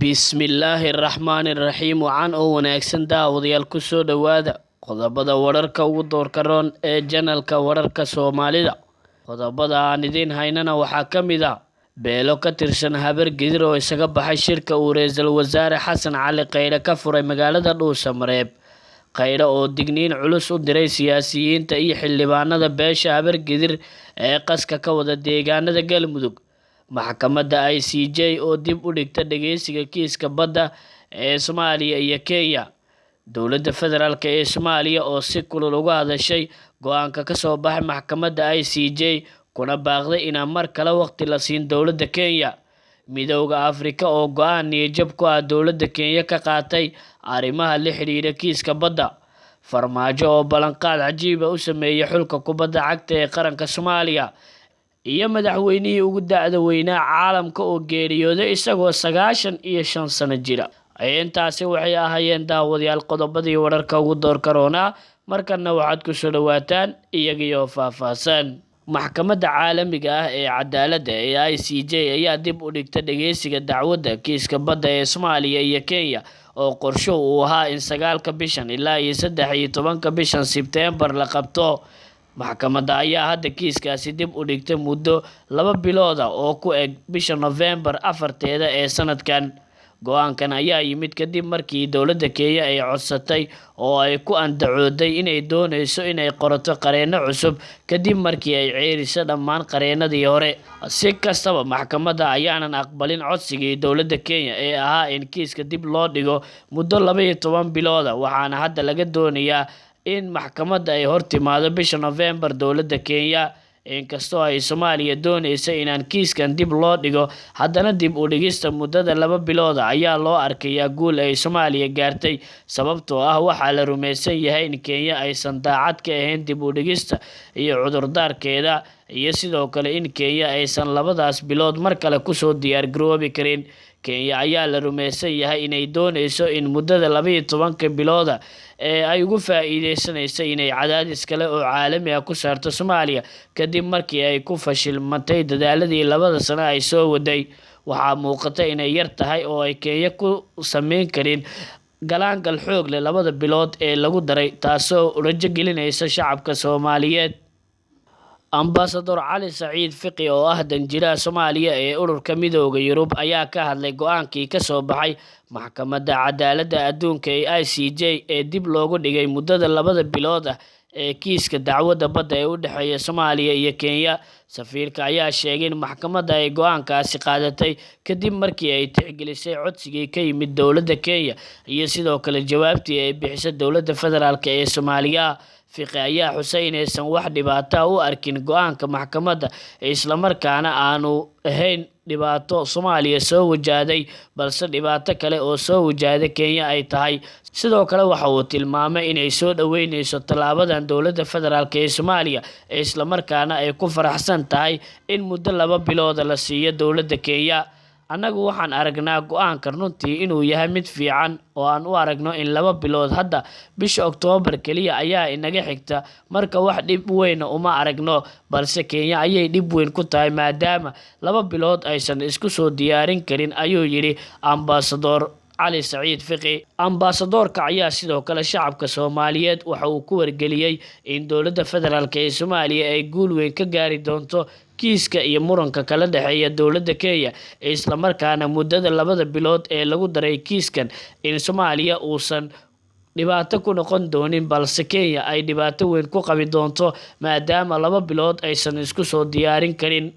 Bismillaahirrahmaanirrahiim waxaan oo wanaagsan daawadayaal ku soo dhawaada qodobada wararka ugu doorka roon ee janalka wararka Soomaalida. Qodobada aan idiin haynana waxaa ka mid ah beelo ka tirsan Habargedir oo isaga baxay shirka uu Ra'iisul Wasaare Xasan Cali Khayre ka furay magaalada Dhuusamareeb. Khayre oo digniin culus u diray siyaasiyiinta iyo xildhibaanada beesha Habargedir ee qaska ka wada deegaanada Galmudug. Maxkamadda ICJ oo dib u dhigta dhageysiga kiiska badda ee Soomaaliya iyo Kenya. Dowladda Federaalk ee Soomaaliya oo si kulul uga hadashay go'aanka ka soo baxay maxkamadda ICJ kuna baaqday in mar kale waqti la siin dowladda Kenya. Midowga Afrika oo go'aan niyad-jab ku ah dowladda Kenya ka qaatay arrimaha la xiriira kiiska badda. Farmaajo oo ballanqaad cajiib ah u sameeyay xulka kubadda cagta ee qaranka Soomaaliya. Iyo madaxweynihii ugu da'da weynaa caalamka oo geeriyooday isagoo 95 sano jira. Intaasi waxay ahaayeen daawadayaal qodobadii wararka ugu doorka roonaa. Markana waxaad ku soo dhawaataan iyagiyo faahfaahsan. Maxkamadda caalamiga ah ee cadaaladda ee ICJ ayaa dib u dhigta dhageysiga dacwadda kiiska badda ee Soomaaliya iyo Kenya oo qorsho uu ahaa in 9 bishan ilaa 13 bishan Sebteembar la qabto. Maxkamadda ayaa hadda kiiskaasi dib u dhigtay muddo 2 bilood ah oo ku eg bisha November 4 ee sanadkan. Go'aankan ayaa yimid kadib markii dowladda Kenya ay codsatay oo ay ku andacooday inay dooneyso inay qorato qareeno cusub kadib markii ay ceerisay dhammaan qareenadii hore. Si kastaba maxkamadda ayaanan aqbalin codsigii dowladda Kenya ee ahaa in kiiska dib loo dhigo muddo 12 bilood ah, waxaana hadda laga doonayaa in maxkamadda ay hortimaado bisha November. Dowladda Kenya inkastoo ay Soomaaliya dooneyso inaan kiiskan dib loo dhigo, haddana dib u dhigista muddada 2 bilood ayaa loo arkayaa guul ay Soomaaliya gaartay, sababtoo ah waxaa la rumeysan yahay in Kenya aysan daacad ka ahayn dib u dhigista iyo cudurdaarkeeda, iyo sidoo kale in Kenya aysan 2daas bilood mar kale kusoo diyaar garoobi karin. Kenya ayaa la rumeysan yahay inay dooneyso in muddada 12 bilood ee ay uga faa'iideysanayso inay cadaadis kale oo caalami ah ku saarto Soomaaliya kadib markii ay ku fashilmantay dadaaladii 2 sano ay soo waday. Waxaa muuqata inay yar tahay oo ay Kenya ku sameyn karin galaangal xoog leh 2 bilood ee lagu daray, taasoo rajo gelinaysa shacabka Soomaaliyeed. Ambassador Cali Saciid Fiqi oo ah danjiraha Soomaaliya ee ururka Midowga Yurub ayaa ka hadlay go'aankii ka soo baxay maxkamadda cadaaladda adduunka ee ICJ ee dib loogu dhigay muddada 2 bilood ah ee kiiska dacwadda badda ee u dhexeeya Soomaaliya iyo Kenya. Safiirka ayaa sheegay in maxkamadda ay go'aankaasi qaadatay kadib markii ay tixgelisay codsigii ka yimid dowladda Kenya iyo sidoo kale jawaabtii ay bixisay dowladda Federaalk ee Soomaaliya. Fiqi ayaa xusay inaysan wax dhibaato u arkin go'aanka maxkamadda, isla markaana aanu ahayn dhibaato Soomaaliya soo wajahday, balse dhibaato kale oo soo wajahday Kenya ay tahay. Sidoo kale waxa uu tilmaamay inay soo dhaweyneyso tallaabadan dowladda Federaalk ee Soomaaliya, isla markaana ay ku faraxsan tahay in muddo 2 bilood la siiyo dowladda Kenya. Anagu waxaan aragnaa go'aanka runtii inuu yahay mid fiican oo aan u aragno in 2 bilood hadda bisha Oktoobar kaliya ayaa inaga xigta, marka wax dhib weyn uma aragno, balse Kenya ayay dhib weyn ku tahay maadaama 2 bilood aysan isku soo diyaarin karin, ayuu yiri Ambassador Cali Saciid Fiqi. Ambassadorka ayaa sidoo kale shacabka Soomaaliyeed waxa uu ku wargeliyay in dowladda Federaalk ee Soomaaliya ay guul weyn ka gaari doonto kiiska iyo muranka kala dhexeeya dowladda Kenya, isla markaana muddada 2 bilood ee lagu daray kiiskan in Soomaaliya uusan dhibaato ku noqon doonin, balse Kenya ay dhibaato weyn ku qabi doonto maadaama 2 bilood aysan isku soo diyaarin karin.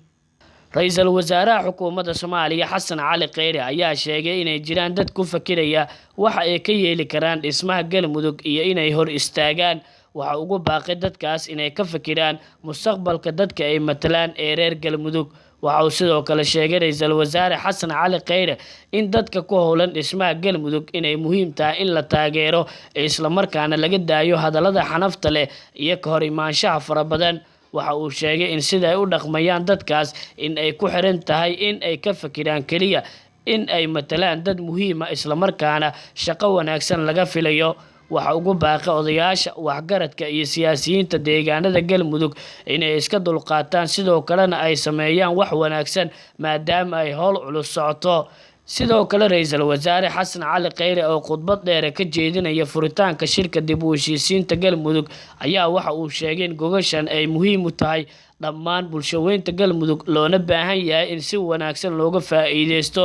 Ra'iisul Wasaaraha Xukuumadda Soomaaliya Xasan Cali Khayre ayaa sheegay inay jiraan dad ku fakiraya waxa ay ka yeeli karaan dhismaha Galmudug iyo inay hor istaagaan. Waxa ugu baaqay dadkaas inay ka fakiraan mustaqbalka dadka ay matalaan ee reer Galmudug. Waxa uu sidoo kale sheegay Ra'iisul Wasaare Xasan Cali Khayre in dadka ku howlan dhismaha Galmudug inay muhiim tahay in la taageero, isla markaana laga daayo hadallada xanafta leh iyo ka hor imaanshaha fara badan. Waxa uu sheegay in sida ay u dhaqmayaan dadkaas in ay ku xiran tahay in ay ka fakiraan kaliya in ay matalaan dad muhiim ah, isla markaana shaqo wanaagsan laga filayo. Waxa ugu baaqay odayaasha waxgaradka iyo siyaasiyiinta deegaanada Galmudug inay iska dulqaataan, sidoo kalena ay sameeyaan wax wanaagsan maadaama ay howl culus socoto. sidoo kale ra'iisul wasaare xasan cali kheyre oo khudbad dheer ka jeedinaya furitaanka shirka dib u heshiisiinta galmudug ayaa waxa uu sheegay in gogashan ay muhiim u tahay dhammaan bulshaweynta galmudug loona baahan yahay in si wanaagsan looga faa'iideysto.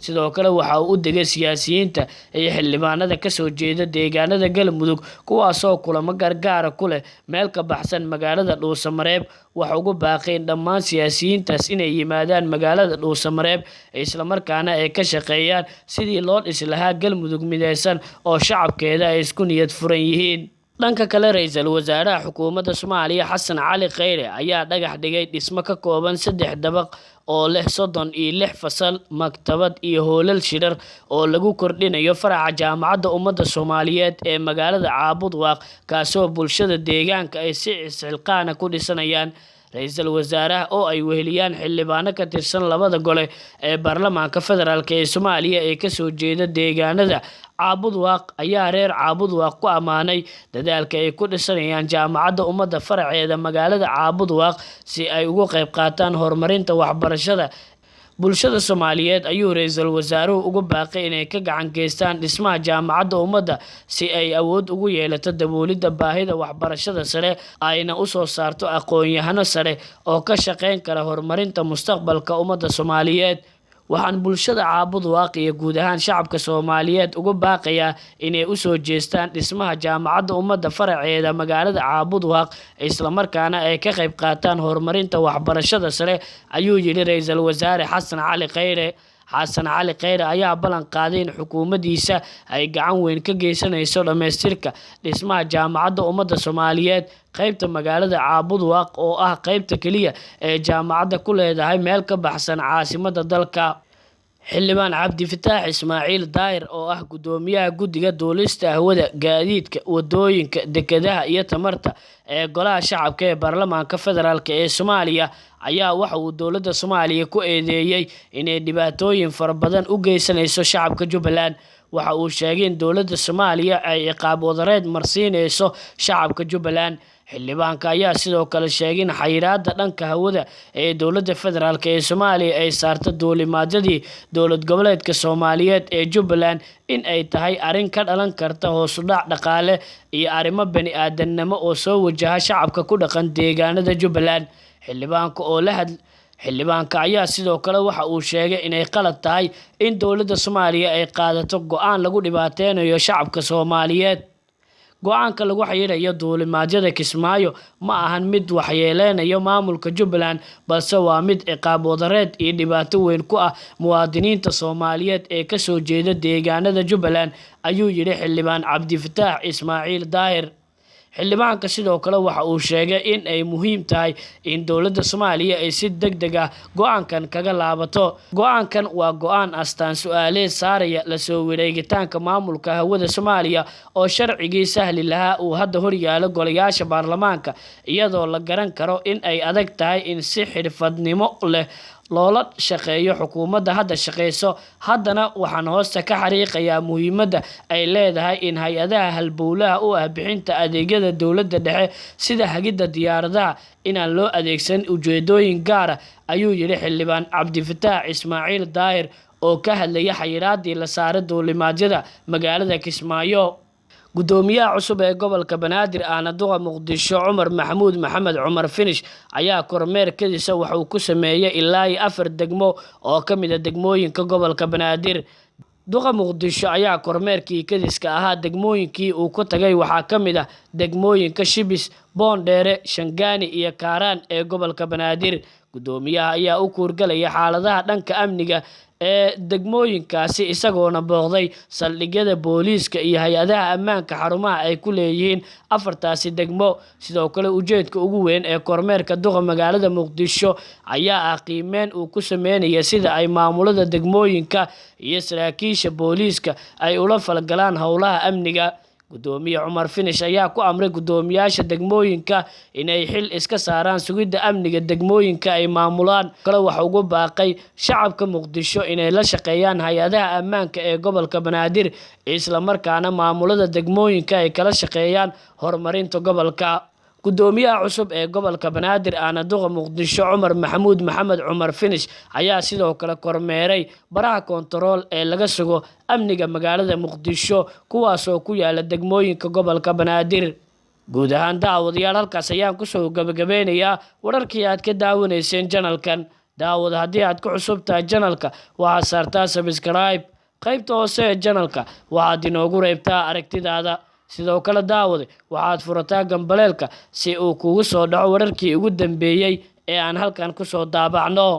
sidoo kale waxa uu u degay siyaasiyiinta iyo xildhibaanada kasoo jeeda deegaanada galmudug kuwaasoo kulamo gargaara ku leh meel ka baxsan magaalada dhuusamareeb. waxa ugu baaqeen dhammaan siyaasiyiintaas inay yimaadaan magaalada dhuusamareeb islamarkaana ay ka shaqeeyaan sidii loo dhisi lahaa galmudug mideysan oo shacabkeeda ay isku niyad furan yihiin. dhanka kale ra'iisul wasaaraha xukuumadda Soomaaliya xasan cali kheyre ayaa dhagax dhigay dhismo ka kooban 3 dabaq oo leh 36 fasal, maktabad iyo hoolal shirar oo lagu kordhinayo faraca jaamacadda ummadda Soomaaliyeed ee magaalada Caabudwaaq kaasoo bulshada deegaanka ay si isxilqaan ku dhisanayaan. ra'iisul wasaaraha oo ay weheliyaan xildhibaano ka tirsan labada gole ee baarlamaanka federaalk ee Soomaaliya ee kasoo jeeda deegaanada Caabudwaaq ayaa reer Caabudwaaq ku amaanay dadaalka ay ku dhisanayaan jaamacadda ummadda faraceeda magaalada Caabudwaaq si ay uga qayb qaataan horumarinta waxbarashada bulshada Soomaaliyeed. ayuu ra'iisul wasaaruhu ugu baaqay inay ka gacan geystaan dhismaha jaamacadda ummadda si ay awood ugu yeelato daboolidda baahida waxbarashada sare ayna u soo saarto aqoon-yahano sare oo ka shaqeyn kara horumarinta mustaqbalka ummadda Soomaaliyeed. waxaan bulshada Caabudwaaq iyo guud ahaan shacabka Soomaaliyeed ugu baaqayaa inay u soo jeestaan dhismaha jaamacadda ummadda faraceeda magaalada Caabudwaaq isla markaana ay ka qayb qaataan horumarinta waxbarashada sare ayuu yiri ra'iisul wasaare xasan cali kheyre. xasan cali kheyre ayaa ballan qaaday in xukuumaddiisa ay gacan weyn ka geysanayso dhamaystirka dhismaha jaamacadda ummadda Soomaaliyeed qaybta magaalada Caabudwaaq oo ah qaybta kaliya ee jaamacadda ku leedahay meel ka baxsan caasimadda dalka. xildhibaan cabdifataax ismaaciil daahir oo ah gudoomiyaha guddiga duulista hawada, gaadiidka, wadooyinka, dekedaha iyo tamarta ee golaha shacabka ee baarlamaanka federaalk ee Soomaaliya ayaa waxa uu dowladda Soomaaliya ku eedeeyay inay dhibaatooyin fara badan u geysanayso shacabka Jubbaland. waxa uu sheegay in dowladda Soomaaliya ay ciqaab wadareed marsiinayso shacabka Jubbaland. xildhibaanka ayaa sidoo kale sheegay in xayiraadda dhanka hawada ee dowladda federaalk ee Soomaaliya ay saarto duulimaadyadii dowlad goboleedka Soomaaliyeed ee Jubbaland in ay tahay arrin ka dhalan karta hoos u dhac dhaqaale iyo arrimo bani aadamnimo oo soo wajaha shacabka ku dhaqan deegaanada Jubbaland. xildhibaanka ayaa sidoo kale waxa uu sheegay inay qalad tahay in dowladda Soomaaliya ay qaadato go'aan lagu dhibaateynayo shacabka Soomaaliyeed. go'aanka lagu xayirayo duulimaadyada Kismaayo ma ahan mid waxyeeleynayo maamulka Jubbaland balse waa mid ciqaab wadareed iyo dhibaato weyn ku ah muwaadiniinta Soomaaliyeed ee ka soo jeeda deegaanada Jubbaland ayuu yiri xildhibaan cabdifataax ismaaciil daahir. xildhibaanka sidoo kale waxa uu sheegay in ay muhiim tahay in dowladda Soomaaliya ay si degdeg ah go'aankan kaga laabato. go'aankan waa go'aan astaan su'aaleed saaraya la soo wareegitaanka maamulka hawada Soomaaliya oo sharcigii sahli lahaa uu hadda hor yaalo golayaasha baarlamaanka iyadoo la garan karo in ay adag tahay in si xirfadnimo leh loola shaqeeyo xukuumadda hadda shaqeyso. haddana waxaan hoosta ka xariiqayaa muhiimadda ay leedahay in hay-adaha halbowlaha u ah bixinta adeegyada dowladda dhexe sida hagidda diyaaradaha inaan loo adeegsan ujeedooyin gaara ayuu yiri xildhibaan cabdifataax ismaaciil daahir oo ka hadlaya xayiraadii la saaray duulimaadyada magaalada Kismaayo. gudoomiyaha cusub ee gobolka Banaadir Duqa Muqdisho Cumar Maxamuud Maxamed Cumar Finish ayaa kormeerkiisa waxa uu ku sameeyay ilaa 4 degmo oo ka mid ah degmooyinka gobolka Banaadir. Duqa Muqdisho ayaa kormeerkii kadiska ahaa degmooyinkii uu ku tagay waxaa ka mid ah degmooyinka Shibis, Boondheere, Shangaani iyo Kaaraan ee gobolka Banaadir. gudoomiyaha ayaa u kuurgalaya xaaladaha dhanka amniga ee degmooyinkaasi isagoona booqday saldhigyada booliiska iyo hay-adaha ammaanka xarumaha ay ku leeyihiin 4taasi degmo. sidoo kale ujeedka ugu weyn ee kormeerka duqa magaalada Muqdisho ayaa ah qiimeyn uu ku sameeyay sida ay maamulada degmooyinka iyo saraakiisha booliiska ay ula falgalaan howlaha amniga. gudoomiye Cumar Finish ayaa ku amray gudoomiyaasha degmooyinka inay xil iska saaraan sugidda amniga degmooyinka ay maamulaan. kale waxa ugu baaqay shacabka Muqdisho inay la shaqeeyaan hay-adaha ammaanka ee gobolka Banaadir isla markaana maamulada degmooyinka ay kala shaqeeyaan horumarinta gobolka. gudoomiyaha cusub ee gobolka Banaadir Duqa Muqdisho Cumar Maxamuud Maxamed Cumar Finish ayaa sidoo kale kormeeray baraha kontarool ee laga sugo amniga magaalada Muqdisho kuwaas oo ku yaala degmooyinka gobolka Banaadir. guud ahaan daawadayaal halkaas ayaan ku soo gabagabeynayaa wararkii aad ka daawanayseen channelkan. daawad haddii aad ku cusub tahay channelka waxaad saartaa subscribe qaybta hoose ee channelka waxaad inoogu reebtaa aragtidaada. sidoo kale daawade waxaad furataa gambaleelka si uu kugu soo dhaco wararkii ugu dambeeyay ee aan halkan ku soo daabacno.